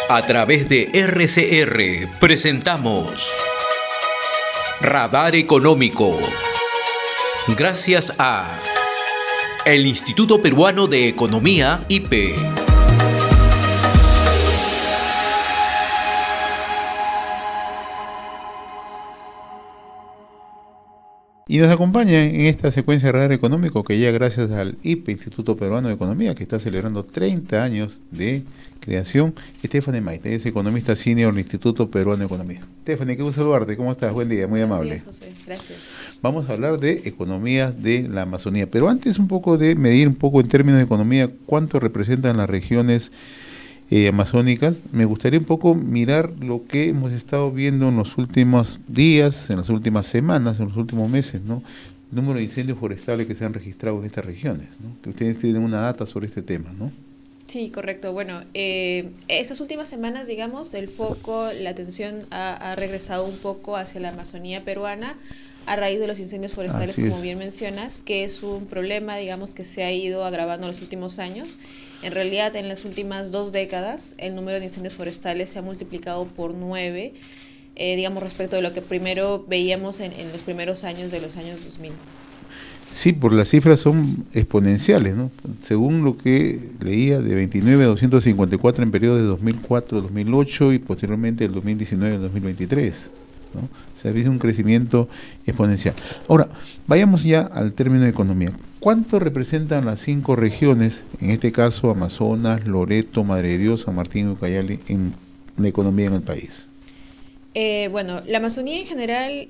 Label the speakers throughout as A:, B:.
A: A través de RCR presentamos Radar Económico. Gracias a el Instituto Peruano de Economía, IPE.
B: Y nos acompaña en esta secuencia de Radar Económico que ya gracias al IPE, Instituto Peruano de Economía, que está celebrando 30 años de creación, Stephanie Maite, es economista senior del Instituto Peruano de Economía. Stephanie, qué gusto saludarte, ¿cómo estás? Buen día, muy amable.
C: Gracias, José, gracias.
B: Vamos a hablar de economía de la Amazonía, pero antes un poco de medir un poco en términos de economía cuánto representan las regiones amazónicas. Me gustaría un poco mirar lo que hemos estado viendo en los últimos días, en las últimas semanas, en los últimos meses, ¿no? El número de incendios forestales que se han registrado en estas regiones, ¿no? Que ustedes tienen una data sobre este tema, ¿no?
C: Sí, correcto. Bueno, estas últimas semanas, digamos, el foco, la atención ha regresado un poco hacia la Amazonía peruana a raíz de los incendios forestales, como bien mencionas, que es un problema, digamos, que se ha ido agravando en los últimos años. En realidad, en las últimas 2 décadas, el número de incendios forestales se ha multiplicado por 9, digamos, respecto de lo que primero veíamos en los primeros años de los años 2000.
B: Sí, por las cifras son exponenciales, ¿no? Según lo que leía, de 29 a 254 en periodo de 2004 a 2008 y posteriormente el 2019 al 2023, ¿no? O sea, ha habido un crecimiento exponencial. Ahora, vayamos ya al término de economía. ¿Cuánto representan las 5 regiones, en este caso Amazonas, Loreto, Madre de Dios, San Martín y Ucayali, en la economía en el país?
C: Bueno, la Amazonía en general,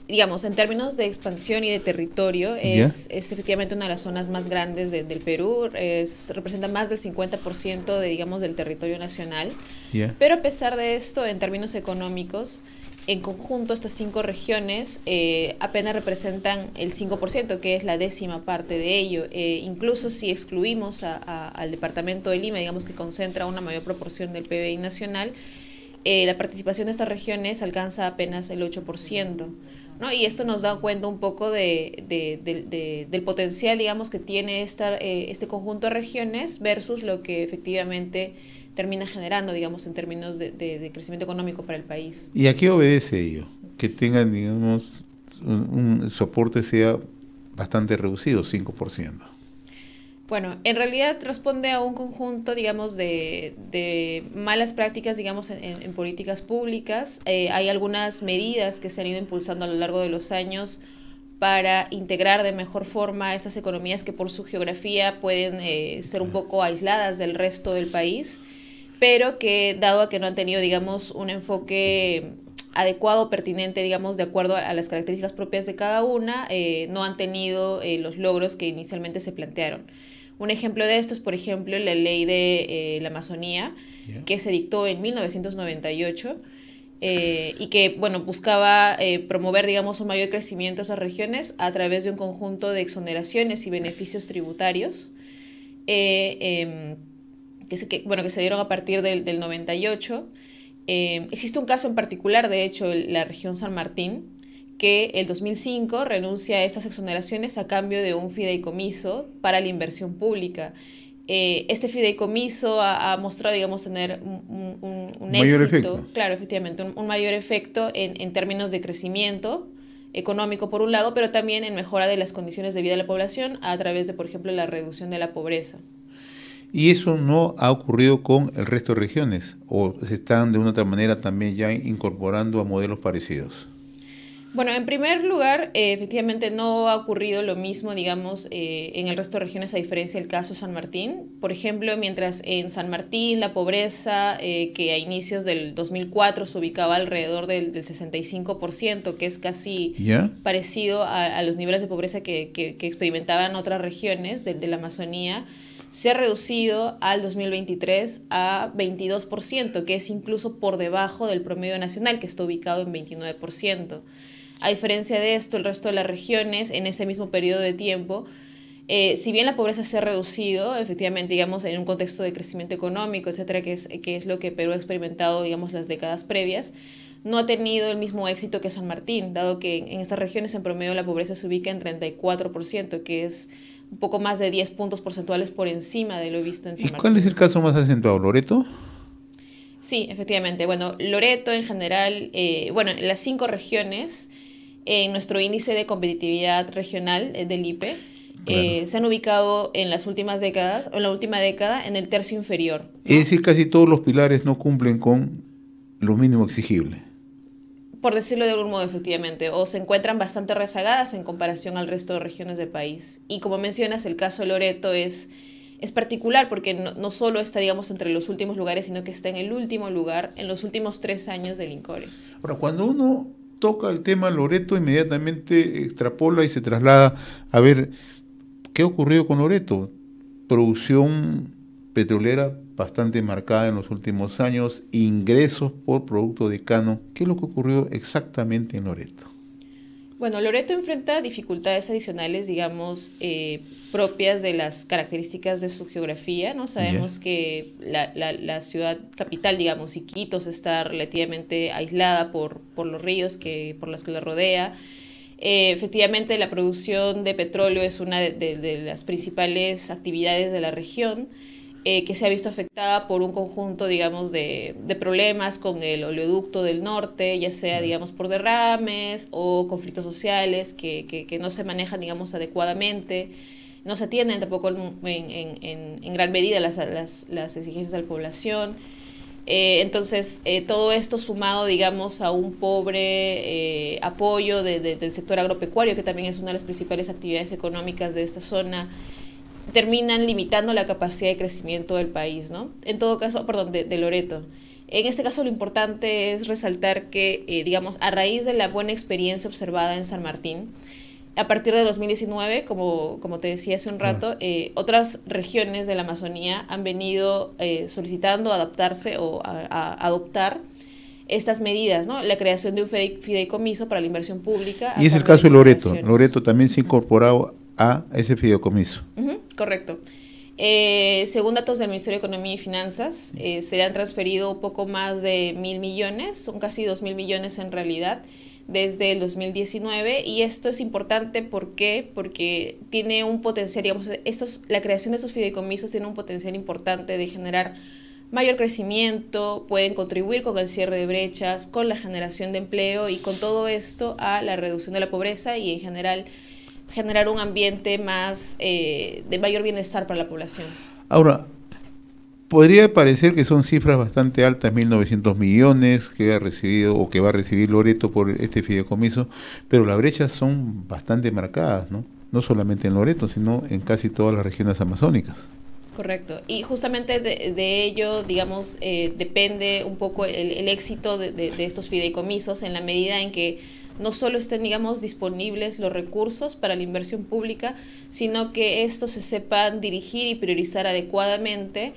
C: digamos, en términos de expansión y de territorio, es efectivamente una de las zonas más grandes del Perú, representa más del 50% de, digamos, del territorio nacional. Pero a pesar de esto, en términos económicos, en conjunto estas 5 regiones apenas representan el 5%, que es la 10ª parte de ello. Incluso si excluimos al departamento de Lima, digamos que concentra una mayor proporción del PBI nacional, la participación de estas regiones alcanza apenas el 8%, ¿no? Y esto nos da cuenta un poco del potencial, digamos, que tiene este conjunto de regiones versus lo que efectivamente termina generando, digamos, en términos de crecimiento económico para el país.
B: ¿Y a qué obedece ello? Que tengan, digamos, su aporte sea bastante reducido, 5%.
C: Bueno, en realidad responde a un conjunto, digamos, de malas prácticas, digamos, en políticas públicas. Hay algunas medidas que se han ido impulsando a lo largo de los años para integrar de mejor forma estas economías que por su geografía pueden ser un poco aisladas del resto del país, pero que, dado a que no han tenido, digamos, un enfoque adecuado, pertinente, digamos, de acuerdo a las características propias de cada una, no han tenido los logros que inicialmente se plantearon. Un ejemplo de esto es, por ejemplo, la ley de la Amazonía, que se dictó en 1998 y que, bueno, buscaba promover, digamos, un mayor crecimiento de esas regiones a través de un conjunto de exoneraciones y beneficios tributarios que se dieron a partir del 98. Existe un caso en particular, de hecho, la región San Martín, que el 2005 renuncia a estas exoneraciones a cambio de un fideicomiso para la inversión pública. Este fideicomiso ha mostrado, digamos, tener un
B: mayor
C: éxito,
B: efecto.
C: claro, efectivamente, un mayor efecto en términos de crecimiento económico por un lado, pero también en mejora de las condiciones de vida de la población a través de, por ejemplo, la reducción de la pobreza.
B: ¿Y eso no ha ocurrido con el resto de regiones? ¿O se están de una otra manera también ya incorporando a modelos parecidos?
C: Bueno, en primer lugar, efectivamente no ha ocurrido lo mismo, digamos, en el resto de regiones, a diferencia del caso San Martín. Por ejemplo, mientras en San Martín la pobreza, que a inicios del 2004 se ubicaba alrededor del 65%, que es casi parecido a los niveles de pobreza que experimentaban otras regiones de la Amazonía, se ha reducido al 2023 a 22%, que es incluso por debajo del promedio nacional, que está ubicado en 29%. A diferencia de esto, el resto de las regiones, en este mismo periodo de tiempo, si bien la pobreza se ha reducido, efectivamente, digamos, en un contexto de crecimiento económico, etcétera, que es lo que Perú ha experimentado, digamos, las décadas previas, no ha tenido el mismo éxito que San Martín, dado que en estas regiones en promedio la pobreza se ubica en 34%, que es un poco más de 10 puntos porcentuales por encima de lo visto en San Martín.
B: ¿Y cuál es el caso más acentuado, Loreto?
C: Sí, efectivamente. Bueno, Loreto en general, bueno, en las 5 regiones, en nuestro índice de competitividad regional del IPE,
B: Claro.
C: se han ubicado en las últimas décadas, o en la última década, en el tercio inferior,
B: Es
C: ¿no?
B: decir, casi todos los pilares no cumplen con lo mínimo exigible.
C: Por decirlo de algún modo, efectivamente, o se encuentran bastante rezagadas en comparación al resto de regiones del país. Y como mencionas, el caso de Loreto es particular porque no solo está, digamos, entre los últimos lugares, sino que está en el último lugar en los últimos 3 años del INCORE.
B: Ahora, cuando uno toca el tema Loreto, inmediatamente extrapola y se traslada a ver qué ocurrió con Loreto. Producción petrolera bastante marcada en los últimos años, ingresos por producto de cano. ¿Qué es lo que ocurrió exactamente en Loreto?
C: Bueno, Loreto enfrenta dificultades adicionales, digamos, propias de las características de su geografía, ¿no? Sabemos que la ciudad capital, digamos, Iquitos, está relativamente aislada por los ríos por los que la rodea. Efectivamente, la producción de petróleo es una de las principales actividades de la región, que se ha visto afectada por un conjunto, digamos, de problemas con el oleoducto del norte, ya sea, digamos, por derrames o conflictos sociales que no se manejan, digamos, adecuadamente. No se atienden tampoco en gran medida las exigencias de la población. Entonces, todo esto sumado, digamos, a un pobre apoyo del sector agropecuario, que también es una de las principales actividades económicas de esta zona, terminan limitando la capacidad de crecimiento del país, ¿no? En todo caso, perdón, de Loreto. En este caso, lo importante es resaltar que, digamos, a raíz de la buena experiencia observada en San Martín, a partir de 2019, como te decía hace un rato, otras regiones de la Amazonía han venido solicitando adaptarse o a adoptar estas medidas, ¿no? La creación de un fideicomiso para la inversión pública.
B: Y es el caso de Loreto. Loreto también se ha incorporado a ese fideicomiso.
C: Correcto. Según datos del Ministerio de Economía y Finanzas, se han transferido un poco más de 1.000 millones, son casi 2.000 millones en realidad, desde el 2019, y esto es importante, ¿por qué? Porque tiene un potencial, digamos, la creación de estos fideicomisos tiene un potencial importante de generar mayor crecimiento, pueden contribuir con el cierre de brechas, con la generación de empleo y con todo esto a la reducción de la pobreza y en general generar un ambiente más de mayor bienestar para la población.
B: Ahora, podría parecer que son cifras bastante altas, 1.900 millones que ha recibido o que va a recibir Loreto por este fideicomiso, pero las brechas son bastante marcadas, ¿no? No solamente en Loreto, sino en casi todas las regiones amazónicas.
C: Correcto. Y justamente de ello, digamos, depende un poco el éxito de estos fideicomisos en la medida en que no solo estén, digamos, disponibles los recursos para la inversión pública, sino que estos se sepan dirigir y priorizar adecuadamente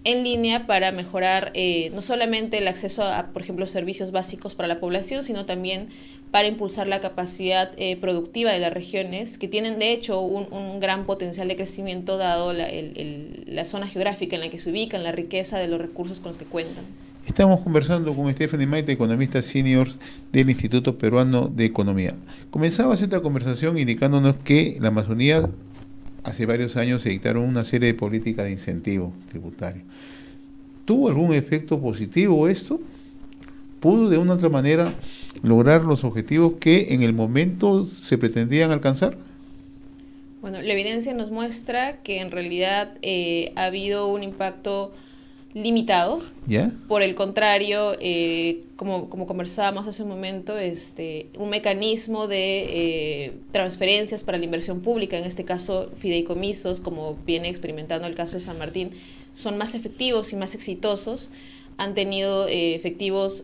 C: en línea para mejorar no solamente el acceso a, por ejemplo, servicios básicos para la población, sino también para impulsar la capacidad productiva de las regiones, que tienen de hecho un gran potencial de crecimiento dado la zona geográfica en la que se ubican, la riqueza de los recursos con los que cuentan.
B: Estamos conversando con Stephanie Maite, economista senior del Instituto Peruano de Economía. Comenzaba esta conversación indicándonos que la Amazonía hace varios años se dictaron una serie de políticas de incentivo tributario. ¿Tuvo algún efecto positivo esto? ¿Pudo de una u otra manera lograr los objetivos que en el momento se pretendían alcanzar?
C: Bueno, la evidencia nos muestra que en realidad ha habido un impacto limitado.
B: ¿Ya?
C: Por el contrario, como conversábamos hace un momento, un mecanismo de transferencias para la inversión pública, en este caso fideicomisos, como viene experimentando el caso de San Martín, son más efectivos y más exitosos, han tenido efectos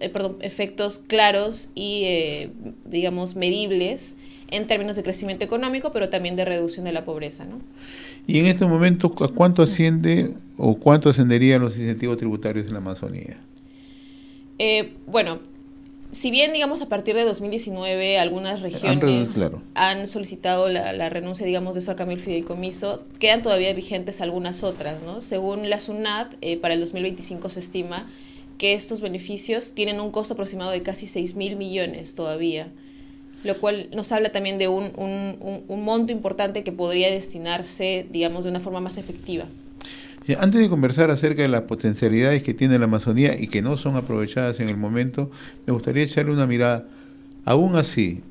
C: claros y, digamos, medibles en términos de crecimiento económico, pero también de reducción de la pobreza, ¿no?
B: Y en este momento, ¿a cuánto asciende o cuánto ascenderían los incentivos tributarios en la Amazonía?
C: Bueno, si bien, digamos, a partir de 2019 algunas regiones han solicitado la renuncia, digamos, de eso a cambio del fideicomiso, quedan todavía vigentes algunas otras, ¿no? Según la SUNAT, para el 2025 se estima que estos beneficios tienen un costo aproximado de casi 6.000 millones todavía, lo cual nos habla también de un monto importante que podría destinarse, digamos, de una forma más efectiva.
B: Ya, antes de conversar acerca de las potencialidades que tiene la Amazonía y que no son aprovechadas en el momento, me gustaría echarle una mirada. Aún así,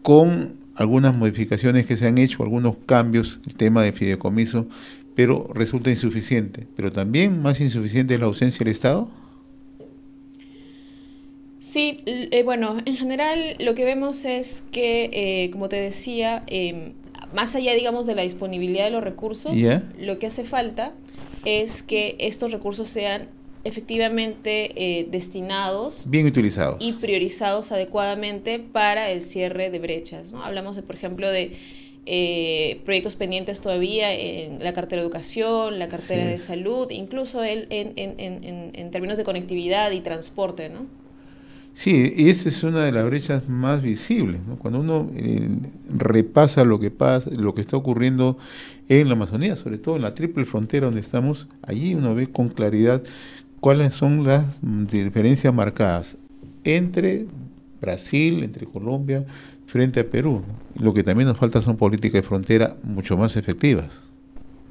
B: con algunas modificaciones que se han hecho, algunos cambios, el tema de fideicomiso, pero resulta insuficiente. Pero también más insuficiente es la ausencia del Estado.
C: Sí, bueno, en general lo que vemos es que, como te decía, más allá, digamos, de la disponibilidad de los recursos,
B: ¿Ya?
C: lo que hace falta es que estos recursos sean efectivamente destinados
B: Bien
C: y
B: utilizados.
C: priorizados adecuadamente para el cierre de brechas, ¿no? Hablamos, por ejemplo, de proyectos pendientes todavía en la cartera de educación, la
B: Así
C: cartera de
B: es.
C: salud, incluso en términos de conectividad y transporte, ¿no?
B: Sí, y esa es una de las brechas más visibles, ¿no? Cuando uno repasa lo que pasa, lo que está ocurriendo en la Amazonía, sobre todo en la triple frontera donde estamos, allí uno ve con claridad cuáles son las diferencias marcadas entre Brasil, entre Colombia, frente a Perú, ¿no? Lo que también nos falta son políticas de frontera mucho más efectivas.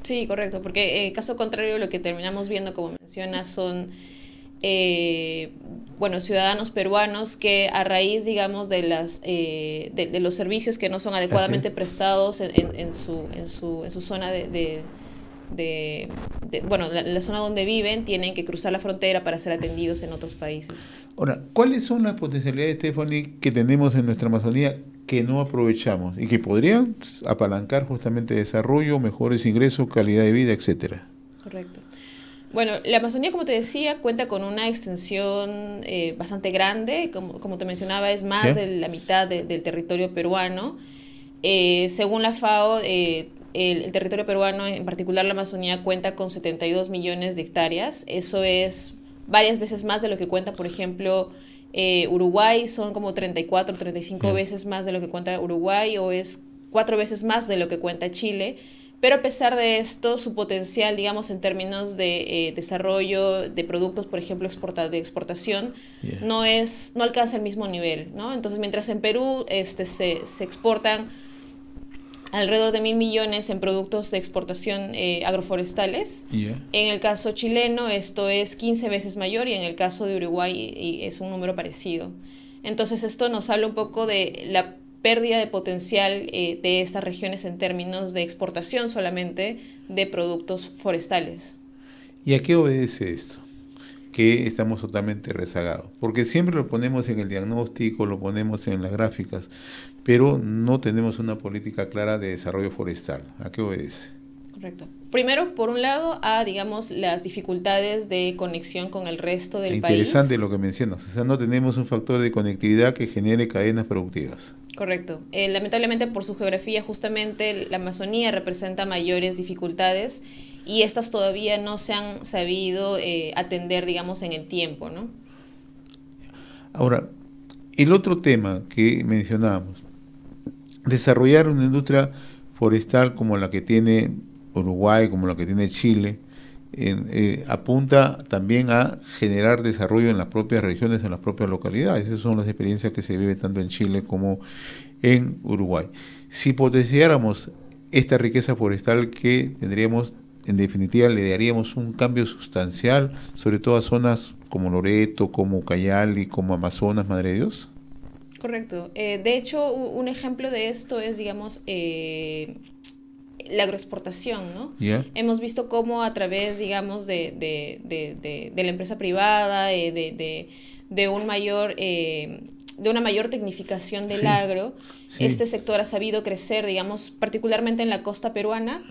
C: Sí, correcto, porque caso contrario lo que terminamos viendo, como mencionas, son eh, bueno, ciudadanos peruanos que a raíz, digamos, de los servicios que no son
B: Así es.
C: adecuadamente prestados en su zona bueno, la zona donde viven, tienen que cruzar la frontera para ser atendidos en otros países.
B: Ahora, ¿cuáles son las potencialidades, Stephanie, que tenemos en nuestra Amazonía que no aprovechamos y que podrían apalancar justamente desarrollo, mejores ingresos, calidad de vida, etcétera?
C: Correcto. Bueno, la Amazonía, como te decía, cuenta con una extensión bastante grande, como te mencionaba, es más
B: ¿Ya?
C: de la mitad del territorio peruano. Según la FAO, el territorio peruano, en particular la Amazonía, cuenta con 72 millones de hectáreas. Eso es varias veces más de lo que cuenta, por ejemplo, Uruguay, son como 34, 35
B: ¿Ya?
C: veces más de lo que cuenta Uruguay, o es 4 veces más de lo que cuenta Chile. Pero a pesar de esto, su potencial, digamos, en términos de desarrollo de productos, por ejemplo, de exportación,
B: ¿Ya?
C: no alcanza el mismo nivel, ¿no? Entonces, mientras en Perú se exportan alrededor de 1.000 millones en productos de exportación agroforestales,
B: ¿Ya?
C: en el caso chileno esto es 15 veces mayor y en el caso de Uruguay es un número parecido. Entonces esto nos habla un poco de la pérdida de potencial de estas regiones en términos de exportación solamente de productos forestales.
B: ¿Y a qué obedece esto? Que estamos totalmente rezagados. Porque siempre lo ponemos en el diagnóstico, lo ponemos en las gráficas, pero no tenemos una política clara de desarrollo forestal. ¿A qué obedece?
C: Correcto. Primero, por un lado, a, digamos, las dificultades de conexión con el resto
B: Es
C: del
B: interesante
C: país.
B: lo que mencionas. O sea, no tenemos un factor de conectividad que genere cadenas productivas.
C: Correcto. Lamentablemente, por su geografía, justamente la Amazonía representa mayores dificultades y estas todavía no se han sabido atender, digamos, en el tiempo, ¿no?
B: Ahora, el otro tema que mencionábamos, desarrollar una industria forestal como la que tiene Uruguay, como la que tiene Chile, apunta también a generar desarrollo en las propias regiones, en las propias localidades. Esas son las experiencias que se viven tanto en Chile como en Uruguay. Si potenciáramos esta riqueza forestal que tendríamos, en definitiva, le daríamos un cambio sustancial, sobre todo a zonas como Loreto, como Ucayali, como Amazonas, Madre de Dios.
C: Correcto. De hecho, un ejemplo de esto es, digamos, la agroexportación, ¿no?
B: ¿Ya?
C: Hemos visto cómo a través, digamos, de la empresa privada, de un mayor, de una mayor tecnificación del
B: Sí,
C: agro,
B: sí.
C: este sector ha sabido crecer, digamos, particularmente en la costa peruana,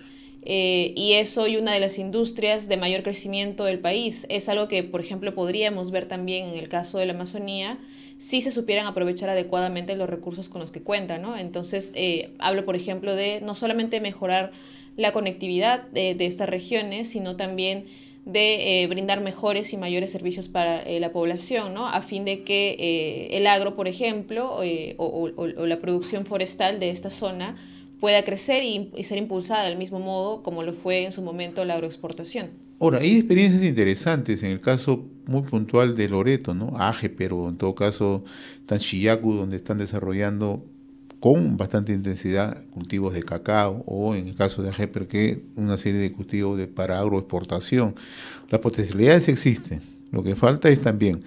C: y es hoy una de las industrias de mayor crecimiento del país. Es algo que, por ejemplo, podríamos ver también en el caso de la Amazonía, si se supieran aprovechar adecuadamente los recursos con los que cuentan, ¿no? Entonces, hablo, por ejemplo, de no solamente mejorar la conectividad de estas regiones, sino también de brindar mejores y mayores servicios para la población, ¿no? A fin de que el agro, por ejemplo, o la producción forestal de esta zona pueda crecer y ser impulsada del mismo modo como lo fue en su momento la agroexportación.
B: Ahora, hay experiencias interesantes en el caso muy puntual de Loreto, ¿no? Aje, pero en todo caso Tanchiyacu, donde están desarrollando con bastante intensidad cultivos de cacao o en el caso de Ajeperqué una serie de cultivos para agroexportación. Las potencialidades existen, lo que falta es también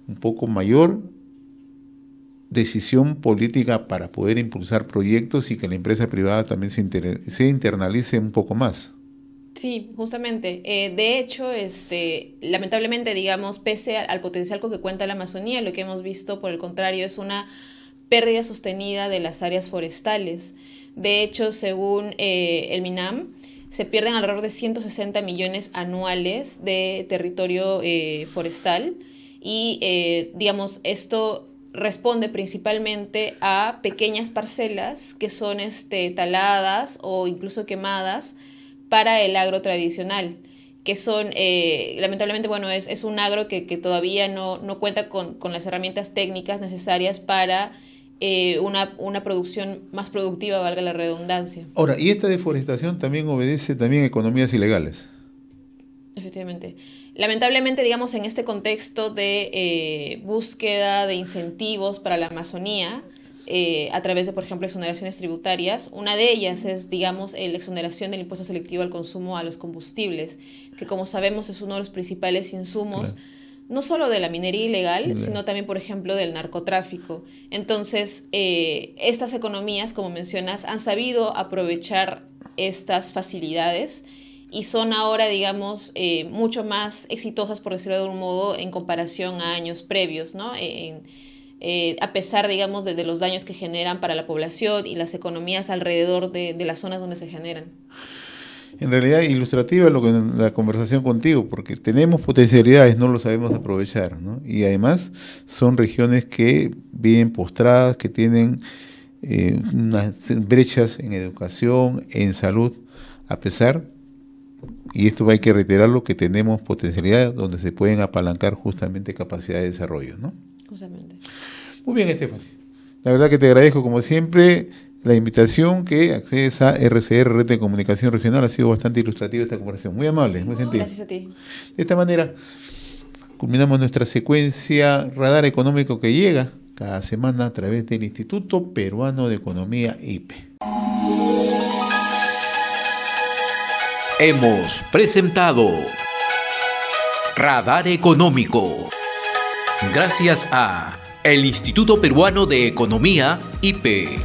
B: un poco mayor decisión política para poder impulsar proyectos y que la empresa privada también se internalice un poco más.
C: Sí, justamente. De hecho, lamentablemente, digamos, pese al potencial con que cuenta la Amazonía, lo que hemos visto, por el contrario, es una pérdida sostenida de las áreas forestales. De hecho, según el MINAM, se pierden alrededor de 160 millones anuales de territorio forestal y, digamos, esto responde principalmente a pequeñas parcelas que son taladas o incluso quemadas para el agro tradicional, que son, lamentablemente, bueno, es un agro que todavía no cuenta con las herramientas técnicas necesarias para una producción más productiva, valga la redundancia.
B: Ahora, y esta deforestación también obedece también a economías ilegales.
C: Efectivamente. Lamentablemente, digamos, en este contexto de búsqueda de incentivos para la Amazonía, a través de, por ejemplo, exoneraciones tributarias, una de ellas es, digamos, la exoneración del impuesto selectivo al consumo a los combustibles, que como sabemos es uno de los principales insumos, claro, no solo de la minería ilegal, sino también, por ejemplo, del narcotráfico. Entonces, estas economías, como mencionas, han sabido aprovechar estas facilidades y son ahora, digamos, mucho más exitosas, por decirlo de algún modo, en comparación a años previos, ¿no? A pesar, digamos, de los daños que generan para la población y las economías alrededor de las zonas donde se generan.
B: En realidad, ilustrativa la conversación contigo, porque tenemos potencialidades, no lo sabemos aprovechar, ¿no? Y además son regiones que vienen postradas, que tienen unas brechas en educación, en salud, a pesar, y esto hay que reiterarlo, que tenemos potencialidades donde se pueden apalancar justamente capacidades de desarrollo, ¿no?
C: Justamente.
B: Muy bien, Stephanie. La verdad que te agradezco, como siempre, la invitación que accedes a RCR, Red de Comunicación Regional. Ha sido bastante ilustrativa esta conversación. Muy amable, muy gentil.
C: Gracias a ti.
B: De esta manera, culminamos nuestra secuencia Radar Económico que llega cada semana a través del Instituto Peruano de Economía, IPE.
A: Hemos presentado Radar Económico. Gracias a el Instituto Peruano de Economía, IPE.